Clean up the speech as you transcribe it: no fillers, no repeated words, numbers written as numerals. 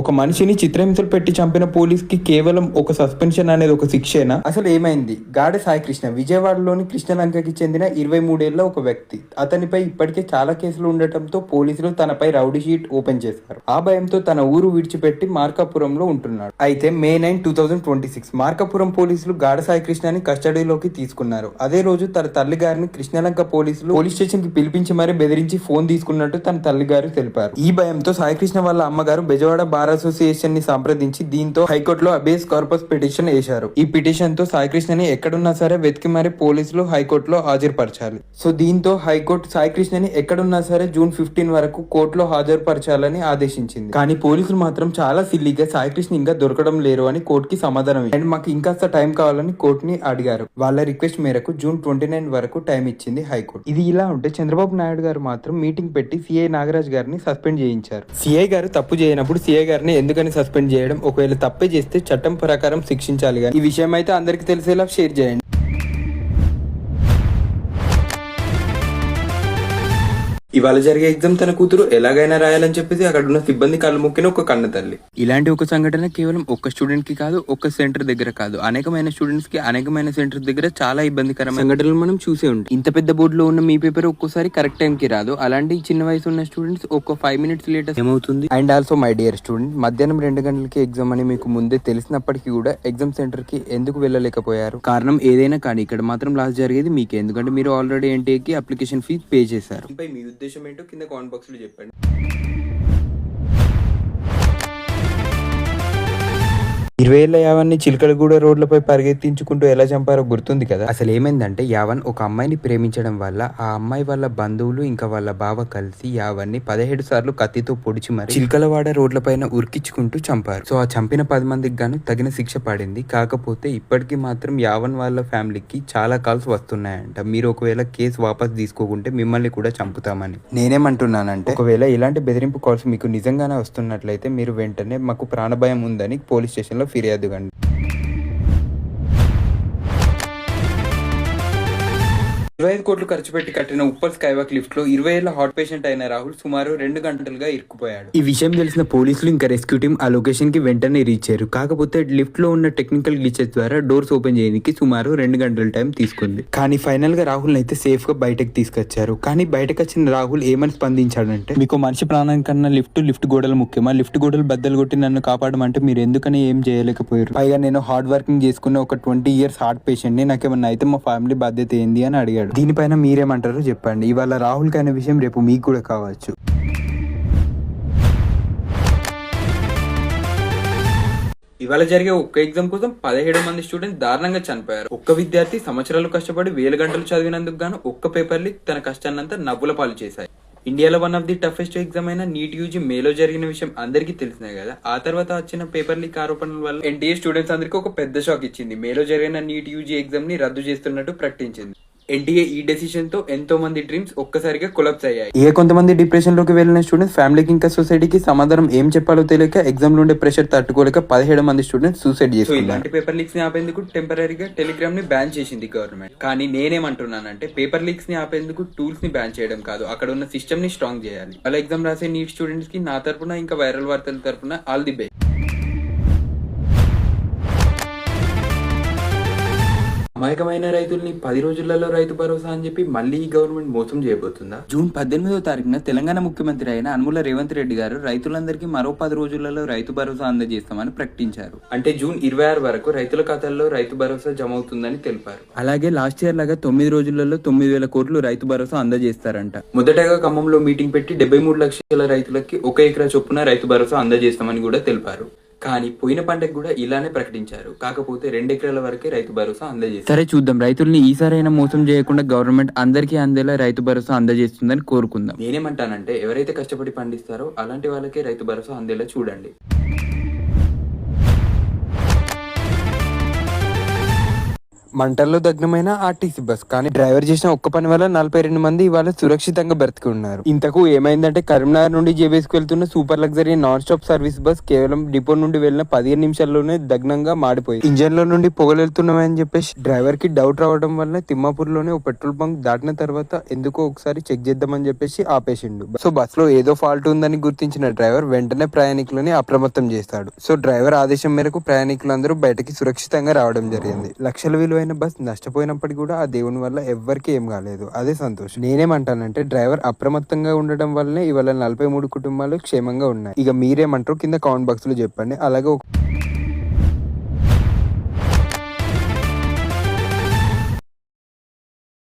ఒక మనిషిని చిత్రహింసలు పెట్టి చంపిన పోలీస్ కి కేవలం ఒక సస్పెన్షన్ అనేది ఒక శిక్షేనా? అసలు ఏమైంది? గాడి సాయికృష్ణ విజయవాడలోని కృష్ణలంకకి చెందిన 23 ఏళ్ల ఒక వ్యక్తి. అతనిపై ఇప్పటికే చాలా కేసులు ఉండటంతో పోలీసులు తనపై రౌడీ షీట్ ఓపెన్ చేశారు. ఆ భయంతో తన ఊరు విడిచిపెట్టి మార్కాపురంలో ఉంటున్నాడు. అయితే మే 9, 2026 మార్కాపురం పోలీసులు గాడ సాయికృష్ణని కస్టడీలోకి తీసుకున్నారు. అదే రోజు తన తల్లి గారిని కృష్ణలంక పోలీసులు పోలీస్ స్టేషన్ కి పిలిపించి మరీ బెదిరించి ఫోన్ తీసుకున్నట్టు తన తల్లి గారు తెలిపారు. ఈ భయంతో సాయికృష్ణ వాళ్ళ అమ్మగారు బెజవాడ బార్ అసోసియేషన్ ని సంప్రదించి దీంతో హైకోర్టులో అబేస్ కార్పస్ పిటిషన్ వేశారు. ఈ పిటిషన్ తో సాయికృష్ణని ఎక్కడున్నా సరే వెతికి మరి పోలీసులు హైకోర్టులో హాజరుపరచాలి. సో దీంతో హైకోర్టు సాయికృష్ణని ఎక్కడున్నా సరే జూన్ 15 వరకు కోర్టులో హాజరుపరచాలని ఆదేశించింది. కానీ పోలీసులు మాత్రం చాలా సిల్లీగా సాయికృష్ణ ఇంకా దొరకడం లేరు అని కోర్టుకి సమాధానం అండ్ మాకు ఇంకాస్త టైం కావాలని కోర్టుని అడిగారు. వాళ్ళ రిక్వెస్ట్ మేరకు జూన్ 29 వరకు టైం ఇచ్చింది హైకోర్టు. ఇది ఇలా ఉంటే చంద్రబాబు నాయుడు గారు మాత్రం మీటింగ్ పెట్టి సిఐ నాగరాజ్ గారిని సస్పెండ్ చేయించారు. సిఐ గారు తప్పు చేయనప్పుడు సిఐ గారిని ఎందుకని సస్పెండ్ చేయడం? ఒకవేళ తప్పే చేస్తే చట్టం ప్రకారం శిక్షించాలి. ఈ విషయం అయితే అందరికి తెలిసేలా షేర్ చేయండి. ఇవాళ జరిగే ఎగ్జామ్ తన కూతురు ఎలాగైనా రాయాలని చెప్పేసి అక్కడ ఉన్న సిబ్బంది కళ్ళు మొక్కిన ఒక కన్న తల్లి. ఇలాంటి ఒక సంఘటన కేవలం ఒక్క స్టూడెంట్ కి కాదు, ఒక్క సెంటర్ దగ్గర కాదు, అనేకమైన స్టూడెంట్స్ కి అనేకమైన సెంటర్ దగ్గర చాలా ఇబ్బందికరమైన సంఘటనలు మనం చూసే ఉంటాం. ఇంత పెద్ద బోర్డులో ఉన్న మీ పేపర్ ఒక్కోసారి కరెక్ట్ టైం కి రాదు. అలాంటి చిన్న వయసు ఉన్న స్టూడెంట్స్ ఒక్క 5 minutes లేటర్ ఏమవుతుంది? And also my dear student, మధ్యాహ్నం 2 గంటలకి ఎగ్జామ్ అని మీకు ముందే తెలిసినప్పటికీ కూడా ఎగ్జామ్ సెంటర్ కి ఎందుకు వెళ్ళలేకపోయారు? కారణం ఏదైనా కానీ ఇక్కడ మాత్రం లాస్ జరిగేది మీకే. ఎందుకంటే మీరు ఆల్రెడీ ఎన్టీఏకి అప్లికేషన్ ఫీజ్ పే చేశారు. మీ ఉద్దేశం ఏంటో కింద కామెంట్ బాక్స్ లో చెప్పండి. 20 ఏళ్ల యావన్ని చిలకలగూడ రోడ్లపై పరిగెత్తించుకుంటూ ఎలా చంపారో గుర్తుంది కదా? అసలు ఏమైందంటే యావన్ ఒక అమ్మాయిని ప్రేమించడం వల్ల ఆ అమ్మాయి వాళ్ళ బంధువులు ఇంకా వాళ్ళ బావ కలిసి యావన్ని 17 సార్లు కత్తితో పొడిచి మరి చిలకలవాడ రోడ్లపైన ఉరికించుకుంటూ చంపారు. సో ఆ చంపిన 10 మందికి గాను తగిన శిక్ష పడింది. కాకపోతే ఇప్పటికీ మాత్రం యావన్ వాళ్ళ ఫ్యామిలీకి చాలా కాల్స్ వస్తున్నాయంట. మీరు ఒకవేళ కేసు వాపస్ తీసుకోకుంటే మిమ్మల్ని కూడా చంపుతామని. నేనేమంటున్నానంటే ఒకవేళ ఇలాంటి బెదిరింపు కాల్స్ మీకు నిజంగానే వస్తున్నట్లయితే మీరు వెంటనే మాకు ప్రాణభయం ఉందని పోలీస్ స్టేషన్ లో ఫిర్యాదు కండి. 25 కోట్లు ఖర్చు పెట్టి కట్టిన ఉప్పల్ స్కైవాక్ లిఫ్ట్ లో 20 ఏళ్ల హార్ట్ పేషెంట్ అయిన రాహుల్ సుమారు 2 గంటలుగా ఇరుక్కుపోయాడు. ఈ విషయం తెలిసిన పోలీసులు ఇంకా రెస్క్యూ టీం ఆ లొకేషన్ కి వెంటనే రీచ్ అయ్యారు. కాకపోతే లిఫ్ట్ లో ఉన్న టెక్నికల్ గ్లిచెస్ ద్వారా డోర్స్ ఓపెన్ చేయడానికి సుమారు 2 గంటల టైం తీసుకుంది. కానీ ఫైనల్ గా రాహుల్ అయితే సేఫ్ గా బయటకు తీసుకొచ్చారు. కానీ బయటకు వచ్చిన రాహుల్ ఏమని స్పందించాడంటే, మీకు మనిషి ప్రాణం కన్నా లిఫ్ట్ గోడలు ముఖ్యమా? లిఫ్ట్ గోడలు బద్దలు కొట్టి నన్ను కాపాడమంటే మీరు ఎందుకని ఏం చేయలేకపోయారు? పైగా నేను హార్డ్ వర్కింగ్ చేసుకున్న ఒక 20 years హార్ట్ పేషెంట్ ని, నాకేమన్నా అయితే మా ఫ్యామిలీ బాధ్యత ఏంది అని అడిగాడు. దీనిపైన మీరేమంటారో చెప్పండి. ఇవాళ రాహుల్ కి అయిన విషయం రేపు మీకు కూడా కావచ్చు. ఇవాళ జరిగే ఒక్క ఎగ్జామ్ కోసం 17 మంది స్టూడెంట్స్ దారుణంగా చనిపోయారు. ఒక్క విద్యార్థి సంవత్సరాలు కష్టపడి 1000 గంటలు చదివినందుకు గాను ఒక్క పేపర్ లీక్ తన కష్టాన్నంతా నవ్వుల పాలు చేశాయి. ఇండియాలో one of the toughest exam అయిన నీట్ యూజీ మేలో జరిగిన విషయం అందరికీ తెలిసినే కదా. ఆ తర్వాత వచ్చిన పేపర్ లీక్ ఆరోపణల వల్ల ఎన్టీఏ స్టూడెంట్స్ అందరికీ ఒక పెద్ద షాక్ ఇచ్చింది. మేలో జరిగిన నీట్ యూజీ ఎగ్జామ్ ని రద్దు చేస్తున్నట్టు ప్రకటించింది. ఎన్టీఏ ఈ డెసిషన్ తో ఎంతో మంది డ్రీమ్స్ ఒక్కసారిగా కొలాప్స్ అయ్యాయి. కొంతమంది డిప్రెషన్ లోకి వెళ్లిన స్టూడెంట్స్ ఫ్యామిలీకి ఇంకా సొసైటీకి సమాధానం ఏం చెప్పాలో తెలియక ఎగ్జామ్ లో ఉండే ప్రెషర్ తట్టుకోలేక 17 మంది స్టూడెంట్స్ సూసైడ్ చేసుకున్నారు. ఇలాంటి పేపర్ లీక్స్ ని ఆపేందుకు టెంపరీగా టెలిగ్రామ్ ని బ్యాన్ చేసింది గవర్నమెంట్. కానీ నేనేమంటున్నానంటే పేపర్ లీక్స్ ని ఆపేందుకు టూల్స్ ని బ్యాన్ చేయడం కాదు, అక్కడ ఉన్న సిస్టమ్ ని స్ట్రాంగ్ చేయాలి. అలా ఎగ్జామ్ రాసే నీట్ స్టూడెంట్స్ కి నా తరపున ఇంకా వైరల్ వార్తల తరపున ఆల్ ది బెస్ట్. అమాయకమైన రైతుల్ని 10 రోజులలో రైతు భరోసా అని చెప్పి మళ్ళీ ఈ గవర్నమెంట్ మోసం చేయబోతుందా? జూన్ 18వ తారీఖున తెలంగాణ ముఖ్యమంత్రి అయిన అనుముల రేవంత్ రెడ్డి గారు రైతులందరికీ మరో 10 రోజులలో రైతు భరోసా అందజేస్తామని ప్రకటించారు. అంటే జూన్ 26 వరకు రైతుల ఖాతాల్లో రైతు భరోసా జమ అవుతుందని తెలిపారు. అలాగే లాస్ట్ ఇయర్ లాగా 9 రోజులలో 9,000 కోట్లు రైతు భరోసా అందజేస్తారంట. మొదటగా ఖమ్మంలో మీటింగ్ పెట్టి 73 లక్షల రైతులకి 1 ఎకరా చొప్పున రైతు భరోసా అందజేస్తామని కూడా తెలిపారు. కానీ పోయిన పంటకు కూడా ఇలానే ప్రకటించారు. కాకపోతే 2 ఎకరాల వరకే రైతు భరోసా అందజేస్తారు. సరే చూద్దాం, రైతుల్ని ఈసారైనా మోసం చేయకుండా గవర్నమెంట్ అందరికీ అందేలా రైతు భరోసా అందజేస్తుందని కోరుకుందాం. నేనేమంటానంటే ఎవరైతే కష్టపడి పండిస్తారో అలాంటి వాళ్ళకే రైతు భరోసా అందేలా చూడండి. మంటల్లో దగ్నమైన ఆర్టీసీ బస్, కానీ డ్రైవర్ చేసిన ఒక్క పని వల్ల 42 మంది ఇవాళ సురక్షితంగా బ్రతికి ఉన్నారు. ఇంతకు ఏమైందంటే కరీంనగర్ నుండి జేబీఎస్కి వెళ్తున్న super luxury non stop service bus కేవలం డిపో నుండి వెళ్లిన 15 నిమిషాల్లోనే దగ్నంగా మాడిపోయింది. ఇంజన్ లో నుండి పొగలు వెళ్తున్నామని చెప్పేసి డ్రైవర్ కి డౌట్ రావడం వల్ల తిమ్మాపూర్ లోనే ఒక పెట్రోల్ బంక్ దాటిన తర్వాత ఎందుకో ఒకసారి చెక్ చేద్దామని చెప్పేసి ఆపేసిండు. సో బస్ లో ఏదో ఫాల్ట్ ఉందని గుర్తించిన డ్రైవర్ వెంటనే ప్రయాణికులని అప్రమత్తం చేస్తాడు. సో డ్రైవర్ ఆదేశం మేరకు ప్రయాణికులందరూ బయటకి సురక్షితంగా రావడం జరిగింది. లక్షల విలువైన బస్ నష్టపోయినప్పటికీ కూడా ఆ దేవుని వల్ల ఎవ్వరికి ఏం కాలేదు. అదే సంతోషం. నేనేమంటానంటే డ్రైవర్ అప్రమత్తంగా ఉండడం వల్లనే ఇవాళ 43 కుటుంబాలు క్షేమంగా ఉన్నాయి. ఇక మీరేమంటారు కింద కామెంట్ బాక్స్ లో చెప్పండి. అలాగే